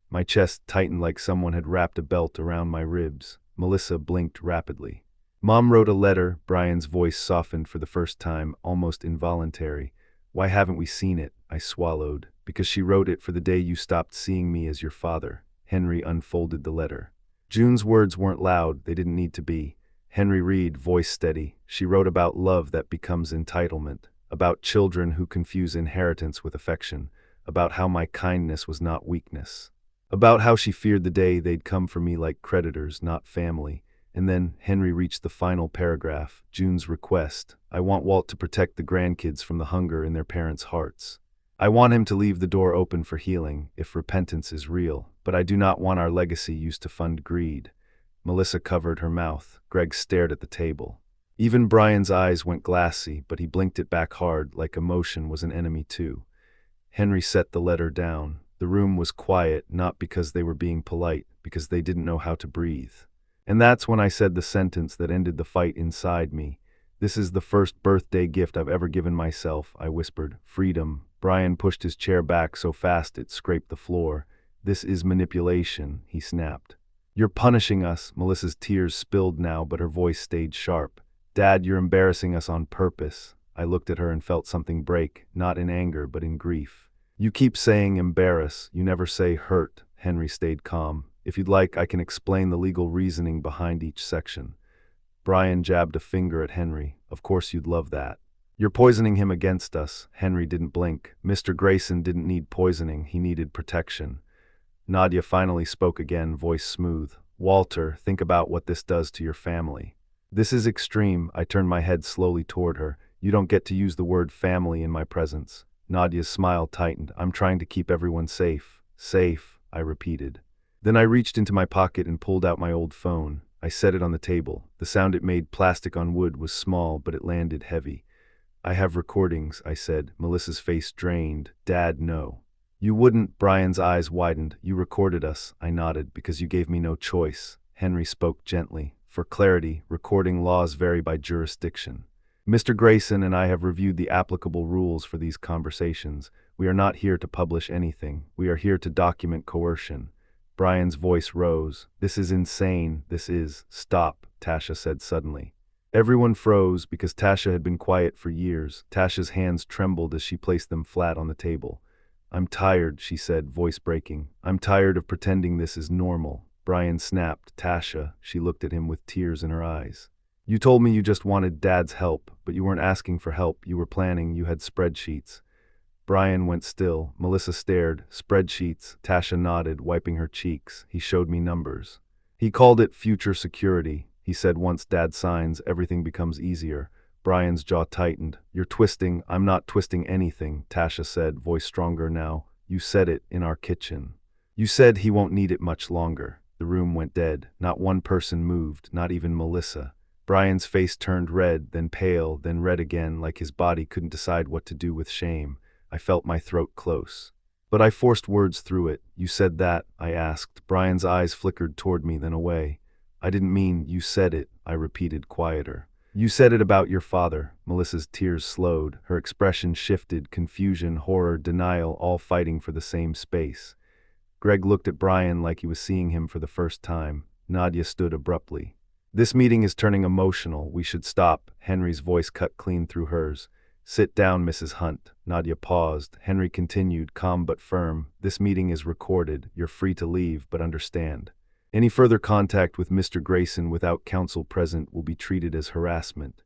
My chest tightened like someone had wrapped a belt around my ribs. Melissa blinked rapidly. Mom wrote a letter. Brian's voice softened for the first time, almost involuntary. Why haven't we seen it? I swallowed. Because she wrote it for the day you stopped seeing me as your father. Henry unfolded the letter. June's words weren't loud. They didn't need to be. Henry read, voice steady. She wrote about love that becomes entitlement, about children who confuse inheritance with affection, about how my kindness was not weakness, about how she feared the day they'd come for me like creditors, not family. And then Henry reached the final paragraph, June's request. I want Walt to protect the grandkids from the hunger in their parents' hearts. I want him to leave the door open for healing, if repentance is real, but I do not want our legacy used to fund greed. Melissa covered her mouth. Greg stared at the table. Even Brian's eyes went glassy, but he blinked it back hard, like emotion was an enemy too. Henry set the letter down. The room was quiet, not because they were being polite, because they didn't know how to breathe. And that's when I said the sentence that ended the fight inside me. This is the first birthday gift I've ever given myself, I whispered. Freedom. Brian pushed his chair back so fast it scraped the floor. This is manipulation, he snapped. You're punishing us. Melissa's tears spilled now, but her voice stayed sharp. Dad, you're embarrassing us on purpose. I looked at her and felt something break, not in anger, but in grief. You keep saying embarrass, you never say hurt. Henry stayed calm. If you'd like, I can explain the legal reasoning behind each section. Brian jabbed a finger at Henry. Of course you'd love that. You're poisoning him against us. Henry didn't blink. Mr. Grayson didn't need poisoning, he needed protection. Nadia finally spoke again, voice smooth. Walter, think about what this does to your family. This is extreme. I turned my head slowly toward her. You don't get to use the word family in my presence. Nadia's smile tightened. I'm trying to keep everyone safe. Safe, I repeated. Then I reached into my pocket and pulled out my old phone. I set it on the table. The sound it made, plastic on wood, was small, but it landed heavy. I have recordings, I said. Melissa's face drained. Dad, no. You wouldn't. Brian's eyes widened. You recorded us, I nodded, because you gave me no choice. Henry spoke gently. For clarity, recording laws vary by jurisdiction. Mr. Grayson and I have reviewed the applicable rules for these conversations. We are not here to publish anything. We are here to document coercion. Brian's voice rose. This is insane. This is— Stop, Tasha said suddenly. Everyone froze because Tasha had been quiet for years. Tasha's hands trembled as she placed them flat on the table. I'm tired, she said, voice breaking. I'm tired of pretending this is normal. Brian snapped. Tasha, she looked at him with tears in her eyes. You told me you just wanted Dad's help, but you weren't asking for help. You were planning. You had spreadsheets. Brian went still. Melissa stared. Spreadsheets. Tasha nodded, wiping her cheeks. He showed me numbers. He called it future security. He said once Dad signs, everything becomes easier. Brian's jaw tightened. You're twisting. I'm not twisting anything, Tasha said, voice stronger now. You said it in our kitchen. You said he won't need it much longer. The room went dead. Not one person moved, not even Melissa. Brian's face turned red, then pale, then red again, like his body couldn't decide what to do with shame. I felt my throat close. But I forced words through it. You said that, I asked. Brian's eyes flickered toward me, then away. I didn't mean you said it, I repeated, quieter. You said it about your father. Melissa's tears slowed. Her expression shifted, confusion, horror, denial, all fighting for the same space. Greg looked at Brian like he was seeing him for the first time. Nadia stood abruptly. This meeting is turning emotional. We should stop. Henry's voice cut clean through hers. Sit down, Mrs. Hunt. Nadia paused. Henry continued, calm but firm. This meeting is recorded. You're free to leave, but understand. Any further contact with Mr. Grayson without counsel present will be treated as harassment.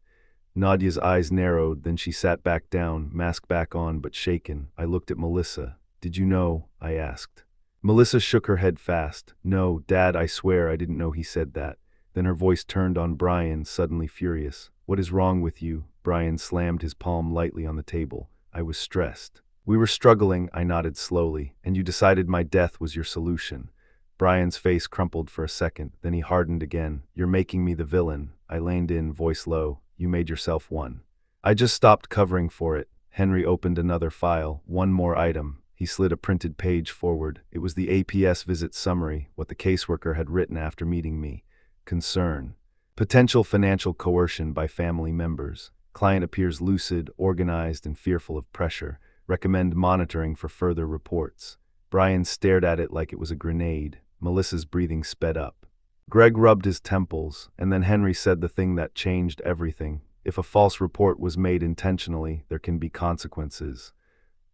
Nadia's eyes narrowed, then she sat back down, mask back on but shaken. I looked at Melissa. Did you know? I asked. Melissa shook her head fast. No, Dad, I swear I didn't know he said that. Then her voice turned on Brian, suddenly furious. What is wrong with you? Brian slammed his palm lightly on the table. I was stressed. We were struggling, I nodded slowly, and you decided my death was your solution. Brian's face crumpled for a second, then he hardened again. You're making me the villain. I leaned in, voice low. You made yourself one. I just stopped covering for it. Henry opened another file, one more item. He slid a printed page forward. It was the APS visit summary, what the caseworker had written after meeting me. Concern. Potential financial coercion by family members. Client appears lucid, organized, and fearful of pressure. Recommend monitoring for further reports. Brian stared at it like it was a grenade. Melissa's breathing sped up. Greg rubbed his temples, and then Henry said the thing that changed everything. If a false report was made intentionally, there can be consequences.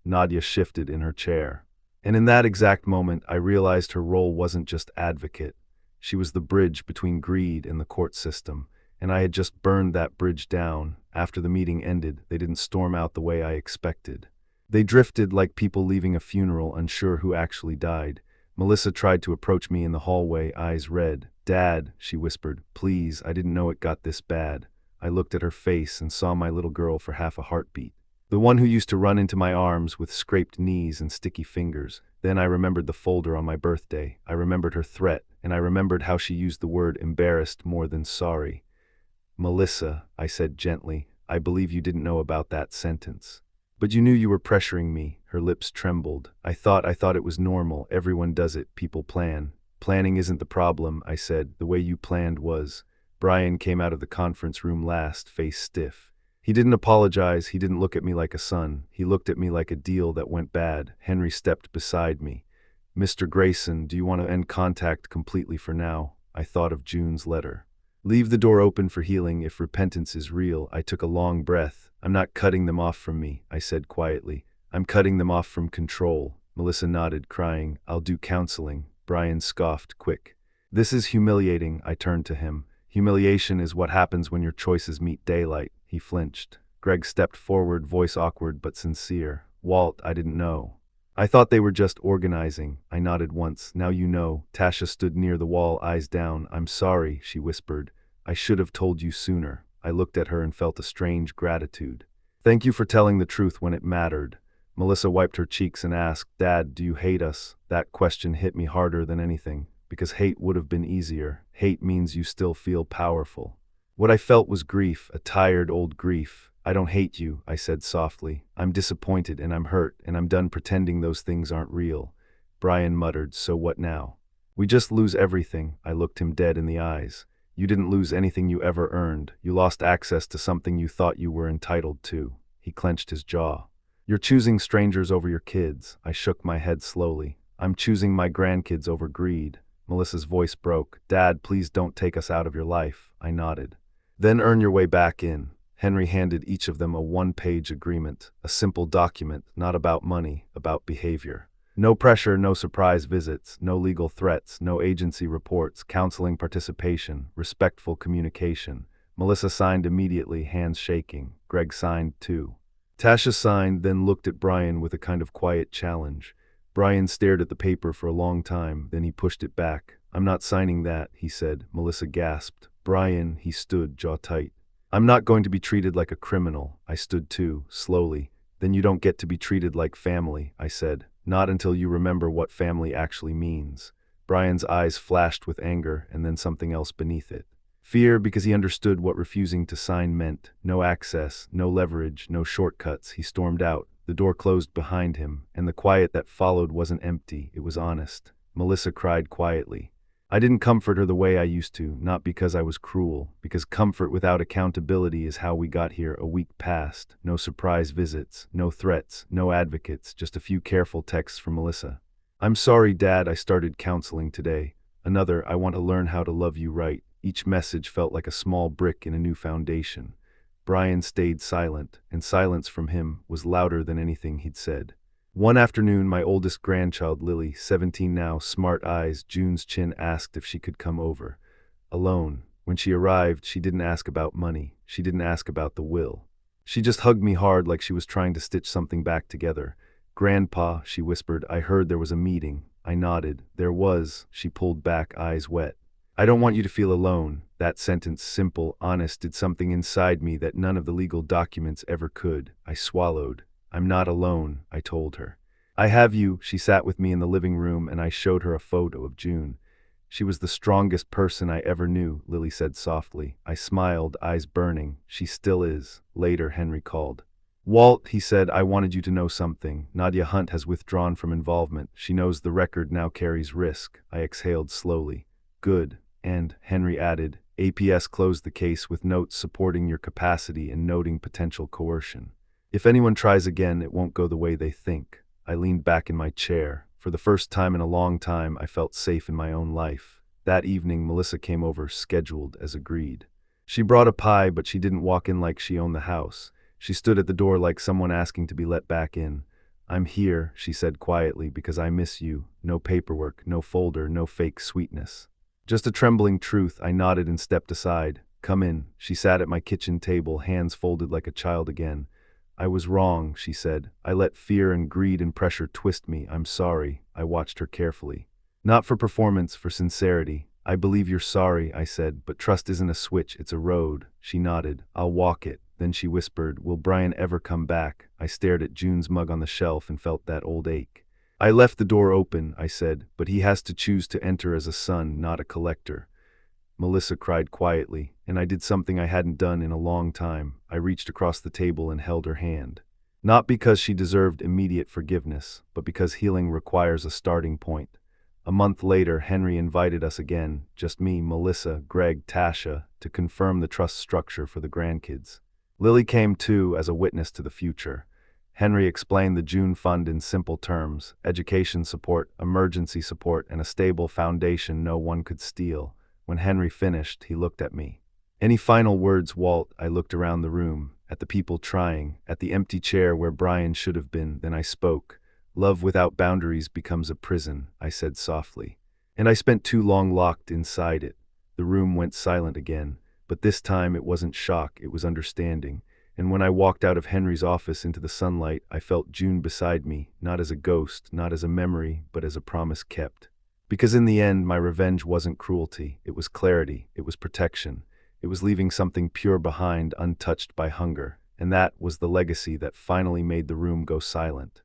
Nadia shifted in her chair. And in that exact moment, I realized her role wasn't just advocate. She was the bridge between greed and the court system, and I had just burned that bridge down. After the meeting ended, they didn't storm out the way I expected. They drifted like people leaving a funeral, unsure who actually died. Melissa tried to approach me in the hallway, eyes red. Dad, she whispered, please, I didn't know it got this bad. I looked at her face and saw my little girl for half a heartbeat. The one who used to run into my arms with scraped knees and sticky fingers. Then I remembered the folder on my birthday. I remembered her threat, and I remembered how she used the word embarrassed more than sorry. Melissa, I said gently, I believe you didn't know about that sentence. But you knew you were pressuring me. Her lips trembled. I thought it was normal. Everyone does it. People plan. Planning isn't the problem, I said. The way you planned was. Brian came out of the conference room last, face stiff. He didn't apologize. He didn't look at me like a son. He looked at me like a deal that went bad. Henry stepped beside me. Mr. Grayson, do you want to end contact completely for now? I thought of June's letter. Leave the door open for healing if repentance is real. I took a long breath. I'm not cutting them off from me, I said quietly. I'm cutting them off from control. Melissa nodded, crying, I'll do counseling. Brian scoffed, quick. This is humiliating, I turned to him. Humiliation is what happens when your choices meet daylight. He flinched. Greg stepped forward, voice awkward but sincere. Walt, I didn't know. I thought they were just organizing. I nodded once. Now you know. Tasha stood near the wall, eyes down. I'm sorry, she whispered. I should have told you sooner. I looked at her and felt a strange gratitude. Thank you for telling the truth when it mattered. Melissa wiped her cheeks and asked, "Dad, do you hate us?" That question hit me harder than anything, because hate would have been easier. Hate means you still feel powerful. What I felt was grief, a tired old grief. "I don't hate you," I said softly. "I'm disappointed and I'm hurt, and I'm done pretending those things aren't real." Brian muttered, "So what now?" "We just lose everything." I looked him dead in the eyes. "You didn't lose anything you ever earned. You lost access to something you thought you were entitled to." He clenched his jaw. "You're choosing strangers over your kids." I shook my head slowly. "I'm choosing my grandkids over greed." Melissa's voice broke. "Dad, please don't take us out of your life." I nodded. "Then earn your way back in." Henry handed each of them a one-page agreement, a simple document, not about money, about behavior. No pressure, no surprise visits, no legal threats, no agency reports, counseling participation, respectful communication. Melissa signed immediately, hands shaking. Greg signed too. Tasha signed, then looked at Brian with a kind of quiet challenge. Brian stared at the paper for a long time, then he pushed it back. "I'm not signing that," he said. Melissa gasped. "Brian," he stood, jaw tight. "I'm not going to be treated like a criminal." I stood too, slowly. "Then you don't get to be treated like family," I said. "Not until you remember what family actually means." Brian's eyes flashed with anger and then something else beneath it. Fear, because he understood what refusing to sign meant. No access, no leverage, no shortcuts. He stormed out. The door closed behind him, and the quiet that followed wasn't empty, it was honest. Melissa cried quietly. I didn't comfort her the way I used to, not because I was cruel, because comfort without accountability is how we got here. A week passed, no surprise visits, no threats, no advocates, just a few careful texts from Melissa. "I'm sorry, Dad, I started counseling today." Another, "I want to learn how to love you right." Each message felt like a small brick in a new foundation. Brian stayed silent, and silence from him was louder than anything he'd said. One afternoon, my oldest grandchild, Lily, 17 now, smart eyes, June's chin, asked if she could come over. Alone. When she arrived, she didn't ask about money. She didn't ask about the will. She just hugged me hard like she was trying to stitch something back together. "Grandpa," she whispered, "I heard there was a meeting." I nodded. "There was." She pulled back, eyes wet. "I don't want you to feel alone." That sentence, simple, honest, did something inside me that none of the legal documents ever could. I swallowed. "I'm not alone," I told her. "I have you." She sat with me in the living room and I showed her a photo of June. "She was the strongest person I ever knew," Lily said softly. I smiled, eyes burning. "She still is." Later, Henry called. "Walt," he said, "I wanted you to know something. Nadia Hunt has withdrawn from involvement. She knows the record now carries risk." I exhaled slowly. "Good." And, Henry added, "APS closed the case with notes supporting your capacity and noting potential coercion. If anyone tries again, it won't go the way they think." I leaned back in my chair. For the first time in a long time, I felt safe in my own life. That evening, Melissa came over, scheduled as agreed. She brought a pie, but she didn't walk in like she owned the house. She stood at the door like someone asking to be let back in. "I'm here," she said quietly, "because I miss you." No paperwork, no folder, no fake sweetness. Just a trembling truth. I nodded and stepped aside. "Come in." She sat at my kitchen table, hands folded like a child again. "I was wrong," she said. "I let fear and greed and pressure twist me. I'm sorry." I watched her carefully. "Not for performance, for sincerity." "I believe you're sorry," I said, "but trust isn't a switch, it's a road." She nodded. "I'll walk it." Then she whispered, "Will Brian ever come back?" I stared at June's mug on the shelf and felt that old ache. "I left the door open," I said, "but he has to choose to enter as a son, not a collector." Melissa cried quietly, and I did something I hadn't done in a long time. I reached across the table and held her hand. Not because she deserved immediate forgiveness, but because healing requires a starting point. A month later, Henry invited us again, just me, Melissa, Greg, Tasha, to confirm the trust structure for the grandkids. Lily came too, as a witness to the future. Henry explained the June Fund in simple terms: education support, emergency support, and a stable foundation no one could steal. When Henry finished, he looked at me. "Any final words, Walt?" I looked around the room, at the people trying, at the empty chair where Brian should have been. Then I spoke. "Love without boundaries becomes a prison," I said softly. And I spent too long locked inside it. The room went silent again, but this time it wasn't shock, it was understanding. And when I walked out of Henry's office into the sunlight, I felt June beside me, not as a ghost, not as a memory, but as a promise kept. Because in the end, my revenge wasn't cruelty, it was clarity, it was protection. It was leaving something pure behind, untouched by hunger. And that was the legacy that finally made the room go silent.